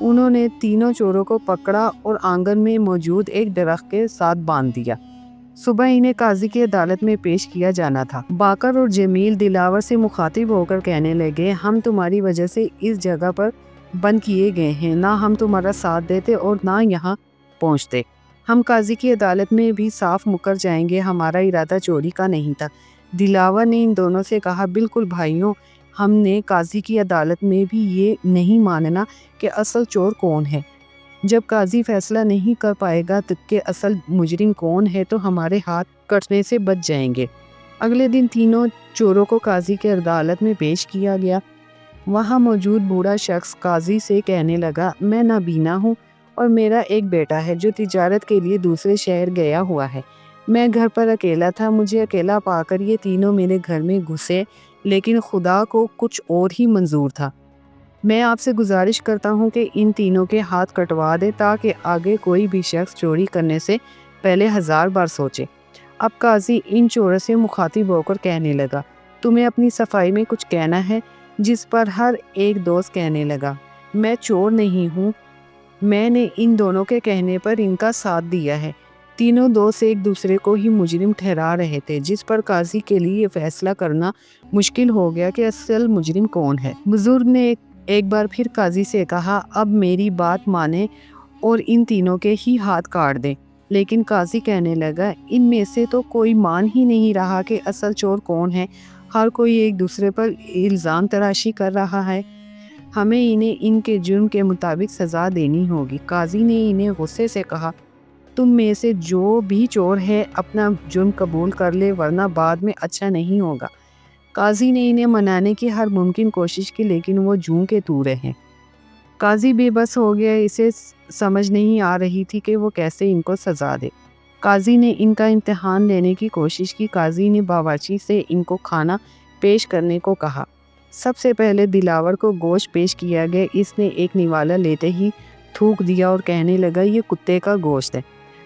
انہوں نے تینوں چوروں کو پکڑا اور آنگن میں موجود ایک درخت کے ساتھ باندھ دیا۔ صبح انہیں قاضی کی عدالت میں پیش کیا جانا تھا۔ باقر اور جمیل دلاور سے مخاطب ہو کر کہنے لگے، ہم تمہاری وجہ سے اس جگہ پر بند کیے گئے ہیں، نہ ہم تمہارا ساتھ دیتے اور نہ یہاں پہنچتے۔ ہم قاضی کی عدالت میں بھی صاف مکر جائیں گے، ہمارا ارادہ چوری کا نہیں تھا۔ دلاور نے ان دونوں سے کہا، بالکل بھائیوں، ہم نے قاضی کی عدالت میں بھی یہ نہیں ماننا کہ اصل چور کون ہے۔ جب قاضی فیصلہ نہیں کر پائے گا کہ اصل مجرم کون ہے تو ہمارے ہاتھ کٹنے سے بچ جائیں گے۔ اگلے دن تینوں چوروں کو قاضی کی عدالت میں پیش کیا گیا۔ وہاں موجود بوڑھا شخص قاضی سے کہنے لگا، میں نابینا ہوں اور میرا ایک بیٹا ہے جو تجارت کے لیے دوسرے شہر گیا ہوا ہے۔ میں گھر پر اکیلا تھا، مجھے اکیلا پا کر یہ تینوں میرے گھر میں گھسے، لیکن خدا کو کچھ اور ہی منظور تھا۔ میں آپ سے گزارش کرتا ہوں کہ ان تینوں کے ہاتھ کٹوا دے تاکہ آگے کوئی بھی شخص چوری کرنے سے پہلے 1000 بار سوچے۔ اب قاضی ان چوروں سے مخاطب ہو کر کہنے لگا، تمہیں اپنی صفائی میں کچھ کہنا ہے؟ جس پر ہر ایک دوست کہنے لگا، میں چور نہیں ہوں، میں نے ان دونوں کے کہنے پر ان کا ساتھ دیا ہے۔ تینوں دوست ایک دوسرے کو ہی مجرم ٹھہرا رہے تھے، جس پر قاضی کے لیے یہ فیصلہ کرنا مشکل ہو گیا کہ اصل مجرم کون ہے۔ بزرگ نے ایک بار پھر قاضی سے کہا، اب میری بات مانیں اور ان تینوں کے ہی ہاتھ کاٹ دیں۔ لیکن قاضی کہنے لگا، ان میں سے تو کوئی مان ہی نہیں رہا کہ اصل چور کون ہے، ہر کوئی ایک دوسرے پر الزام تراشی کر رہا ہے، ہمیں انہیں ان کے جرم کے مطابق سزا دینی ہوگی۔ قاضی نے انہیں غصے سے کہا، تم میں سے جو بھی چور ہے اپنا جرم قبول کر لے ورنہ بعد میں اچھا نہیں ہوگا۔ قاضی نے انہیں منانے کی ہر ممکن کوشش کی لیکن وہ جوں کے توں رہے۔ قاضی بے بس ہو گیا، اسے سمجھ نہیں آ رہی تھی کہ وہ کیسے ان کو سزا دے۔ قاضی نے ان کا امتحان لینے کی کوشش کی۔ قاضی نے باورچی سے ان کو کھانا پیش کرنے کو کہا۔ سب سے پہلے دلاور کو گوشت پیش کیا گیا۔ اس نے ایک نوالا لیتے ہی تھوک دیا اور کہنے لگا، یہ کتے کا گوشت ہے۔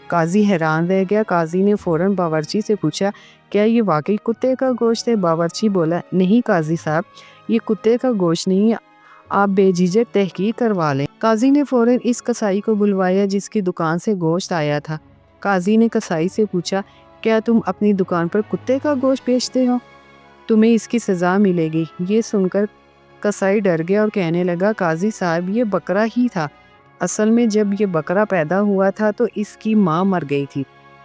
قاضی حیران رہ گیا۔ قاضی نے فوراً باورچی سے پوچھا، کیا یہ واقعی کتے کا گوشت ہے؟ باورچی بولا، نہیں قاضی صاحب، یہ کتے کا گوشت نہیں ہے، آپ بے جھجک تحقیق کروا لیں۔ قاضی نے فوراً اس کسائی کو بلوایا جس کی دکان سے گوشت آیا تھا۔ قاضی نے کسائی سے پوچھا، کیا تم اپنی دکان پر کتے کا گوشت بیچتے ہو؟ تمہیں اس کی سزا ملے گی۔ یہ سن کر کسائی ڈر گیا اور کہنے لگا، قاضی صاحب، یہ بکرا ہی تھا۔ اصل میں جب یہ بکرا پیدا ہوا تھا تو اس کی ماں مر گئی تھی۔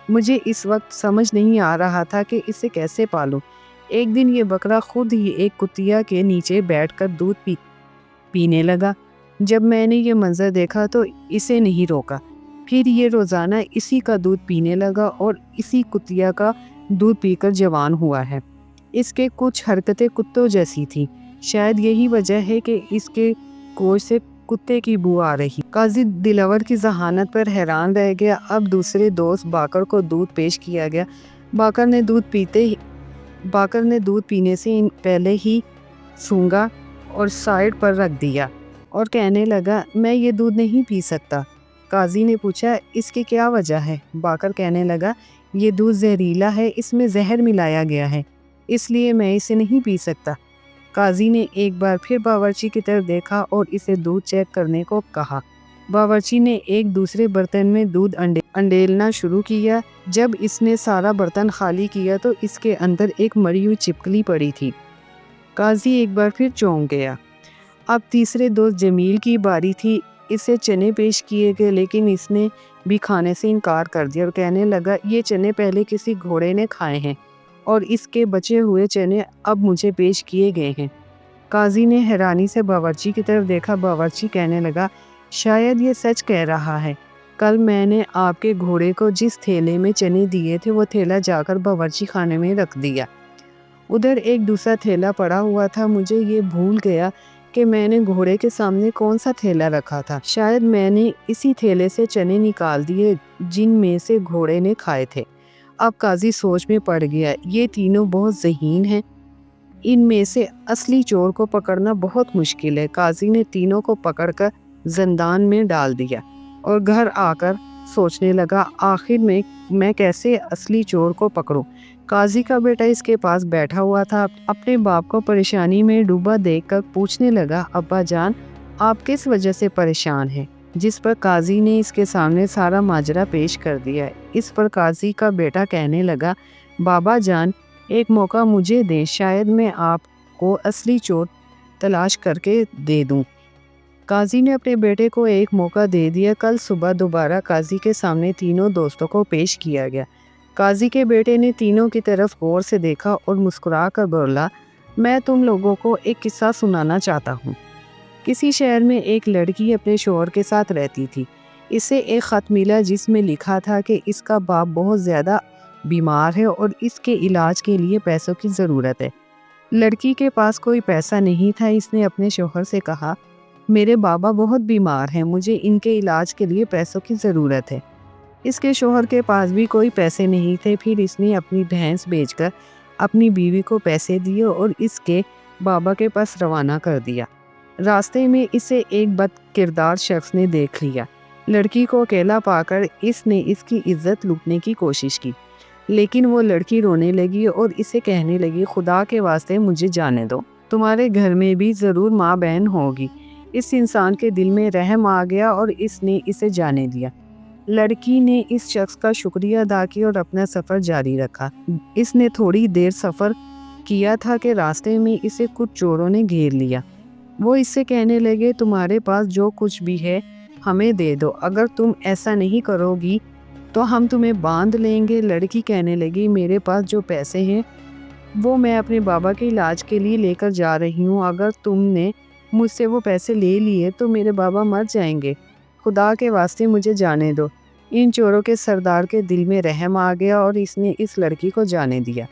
مجھے اس وقت سمجھ نہیں آ رہا تھا کہ اسے کیسے پالوں۔ ایک دن یہ بکرا خود ہی ایک کتیا کے نیچے بیٹھ کر دودھ پینے لگا۔ جب میں نے یہ منظر دیکھا تو اسے نہیں روکا۔ پھر یہ روزانہ اسی کا دودھ پینے لگا اور اسی کتیا کا دودھ پی کر جوان ہوا ہے۔ اس کے کچھ حرکتیں کتوں جیسی تھیں، شاید یہی وجہ ہے کہ اس کے گوشت سے کتے کی بو آ رہی۔ قاضی دلاور کی ذہانت پر حیران رہ گیا۔ اب دوسرے دوست باقر کو دودھ پیش کیا گیا۔ باقر نے دودھ پینے سے پہلے ہی سونگا اور سائیڈ پر رکھ دیا اور کہنے لگا، میں یہ دودھ نہیں پی سکتا۔ قاضی نے پوچھا، اس کی کیا وجہ ہے؟ باقر کہنے لگا، یہ دودھ زہریلا ہے، اس میں زہر ملایا گیا ہے، اس لیے میں اسے نہیں پی سکتا۔ قاضی نے ایک بار پھر باورچی کی طرف دیکھا اور اسے دودھ چیک کرنے کو کہا۔ باورچی نے ایک دوسرے برتن میں دودھ انڈیلنا شروع کیا۔ جب اس نے سارا برتن خالی کیا تو اس کے اندر ایک مری ہوئی چپکلی پڑی تھی۔ قاضی ایک بار پھر چونک گیا۔ اب تیسرے دوست جمیل کی باری تھی۔ اسے چنے پیش کیے گئے لیکن اس نے بھی کھانے سے انکار کر دیا اور کہنے لگا، یہ چنے پہلے کسی گھوڑے نے کھائے ہیں اور اس کے بچے ہوئے چنے اب مجھے پیش کیے گئے ہیں۔ قاضی نے حیرانی سے باورچی کی طرف دیکھا۔ باورچی کہنے لگا، شاید یہ سچ کہہ رہا ہے، کل میں نے آپ کے گھوڑے کو جس تھیلے میں چنے دیے تھے وہ تھیلا جا کر باورچی خانے میں رکھ دیا۔ ادھر ایک دوسرا تھیلا پڑا ہوا تھا، مجھے یہ بھول گیا کہ میں نے گھوڑے کے سامنے کون سا تھیلا رکھا تھا، شاید میں نے اسی تھیلے سے چنے نکال دیے جن میں سے گھوڑے نے کھائے تھے۔ اب قاضی سوچ میں پڑ گیا، یہ تینوں بہت ذہین ہیں، ان میں سے اصلی چور کو پکڑنا بہت مشکل ہے۔ قاضی نے تینوں کو پکڑ کر زندان میں ڈال دیا اور گھر آ کر سوچنے لگا، آخر میں کیسے اصلی چور کو پکڑوں۔ قاضی کا بیٹا اس کے پاس بیٹھا ہوا تھا، اپنے باپ کو پریشانی میں ڈوبا دیکھ کر پوچھنے لگا، ابا جان، آپ کس وجہ سے پریشان ہیں؟ جس پر قاضی نے اس کے سامنے سارا ماجرا پیش کر دیا۔ اس پر قاضی کا بیٹا کہنے لگا، بابا جان ایک موقع مجھے دیں، شاید میں آپ کو اصلی چور تلاش کر کے دے دوں۔ قاضی نے اپنے بیٹے کو ایک موقع دے دیا۔ کل صبح دوبارہ قاضی کے سامنے تینوں دوستوں کو پیش کیا گیا۔ قاضی کے بیٹے نے تینوں کی طرف غور سے دیکھا اور مسکرا کر بولا، میں تم لوگوں کو ایک قصہ سنانا چاہتا ہوں۔ کسی شہر میں ایک لڑکی اپنے شوہر کے ساتھ رہتی تھی۔ اسے ایک خط ملا جس میں لکھا تھا کہ اس کا باپ بہت زیادہ بیمار ہے اور اس کے علاج کے لیے پیسوں کی ضرورت ہے۔ لڑکی کے پاس کوئی پیسہ نہیں تھا۔ اس نے اپنے شوہر سے کہا، میرے بابا بہت بیمار ہیں، مجھے ان کے علاج کے لیے پیسوں کی ضرورت ہے۔ اس کے شوہر کے پاس بھی کوئی پیسے نہیں تھے۔ پھر اس نے اپنی بھینس بیچ کر اپنی بیوی کو پیسے دیے اور اس کے بابا کے پاس روانہ کر دیا۔ راستے میں اسے ایک بد کردار شخص نے دیکھ لیا۔ لڑکی کو اکیلا پا کر اس نے اس کی عزت لوٹنے کی کوشش کی، لیکن وہ لڑکی رونے لگی اور اسے کہنے لگی، خدا کے واسطے مجھے جانے دو، تمہارے گھر میں بھی ضرور ماں بہن ہوگی۔ اس انسان کے دل میں رحم آ گیا اور اس نے اسے جانے دیا۔ لڑکی نے اس شخص کا شکریہ ادا کیا اور اپنا سفر جاری رکھا۔ اس نے تھوڑی دیر سفر کیا تھا کہ راستے میں اسے کچھ چوروں نے گھیر لیا۔ وہ اس سے کہنے لگے، تمہارے پاس جو کچھ بھی ہے ہمیں دے دو، اگر تم ایسا نہیں کرو گی تو ہم تمہیں باندھ لیں گے۔ لڑکی کہنے لگی، میرے پاس جو پیسے ہیں وہ میں اپنے بابا کے علاج کے لیے لے کر جا رہی ہوں، اگر تم نے مجھ سے وہ پیسے لے لیے تو میرے بابا مر جائیں گے، خدا کے واسطے مجھے جانے دو۔ ان چوروں کے سردار کے دل میں رحم آ گیا اور اس نے اس لڑکی کو جانے دیا۔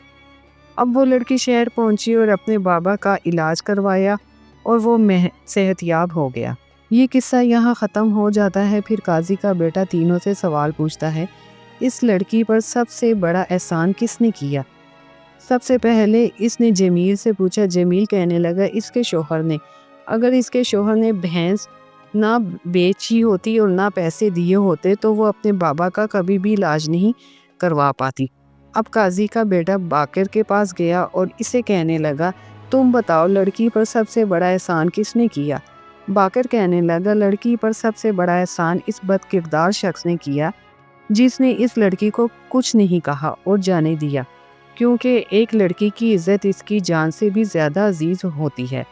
اب وہ لڑکی شہر پہنچی اور اپنے بابا کا علاج کروایا اور وہ صحت یاب ہو گیا۔ یہ قصہ یہاں ختم ہو جاتا ہے۔ پھر قاضی کا بیٹا تینوں سے سوال پوچھتا ہے، اس لڑکی پر سب سے بڑا احسان کس نے کیا؟ سب سے پہلے اس نے جمیل سے پوچھا۔ جمیل کہنے لگا، اس کے شوہر نے۔ اگر اس کے شوہر نے بھینس نہ بیچی ہوتی اور نہ پیسے دیے ہوتے تو وہ اپنے بابا کا کبھی بھی علاج نہیں کروا پاتی۔ اب قاضی کا بیٹا باقر کے پاس گیا اور اسے کہنے لگا، تم بتاؤ لڑکی پر سب سے بڑا احسان کس نے کیا؟ باقر کہنے لگا، لڑکی پر سب سے بڑا احسان اس بد کردار شخص نے کیا جس نے اس لڑکی کو کچھ نہیں کہا اور جانے دیا، کیونکہ ایک لڑکی کی عزت اس کی جان سے بھی زیادہ عزیز ہوتی ہے۔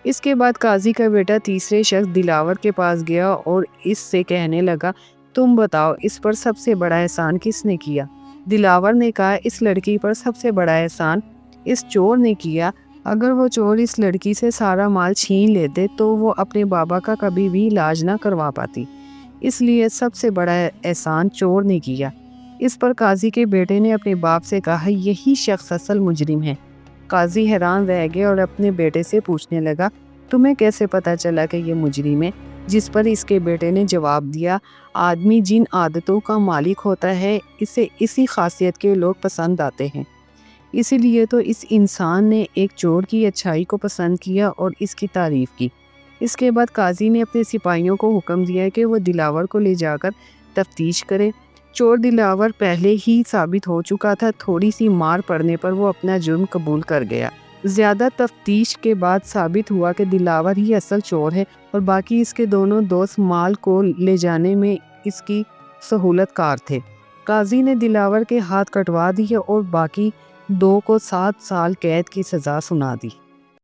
اس کے بعد قاضی کا بیٹا تیسرے شخص دلاور کے پاس گیا اور اس سے کہنے لگا، تم بتاؤ اس پر سب سے بڑا احسان کس نے کیا؟ دلاور نے کہا، اس لڑکی پر سب سے بڑا احسان اس چور نے کیا۔ اگر وہ چور اس لڑکی سے سارا مال چھین لیتے تو وہ اپنے بابا کا کبھی بھی علاج نہ کروا پاتی، اس لیے سب سے بڑا احسان چور نے کیا۔ اس پر قاضی کے بیٹے نے اپنے باپ سے کہا، یہی شخص اصل مجرم ہے۔ قاضی حیران رہ گیا اور اپنے بیٹے سے پوچھنے لگا، تمہیں کیسے پتا چلا کہ یہ مجرم ہے؟ جس پر اس کے بیٹے نے جواب دیا، آدمی جن عادتوں کا مالک ہوتا ہے اسے اسی خاصیت کے لوگ پسند آتے ہیں۔ اسی لیے تو اس انسان نے ایک چور کی اچھائی کو پسند کیا اور اس کی تعریف کی۔ اس کے بعد قاضی نے اپنے سپاہیوں کو حکم دیا کہ وہ دلاور کو لے جا کر تفتیش کرے۔ چور دلاور پہلے ہی ثابت ہو چکا تھا، تھوڑی سی مار پڑنے پر وہ اپنا جرم قبول کر گیا۔ زیادہ تفتیش کے بعد ثابت ہوا کہ دلاور ہی اصل چور ہے اور باقی اس کے دونوں دوست مال کو لے جانے میں اس کی سہولت کار تھے۔ قاضی نے دلاور کے ہاتھ کٹوا دیے اور باقی دو کو 7 سال قید کی سزا سنا دی۔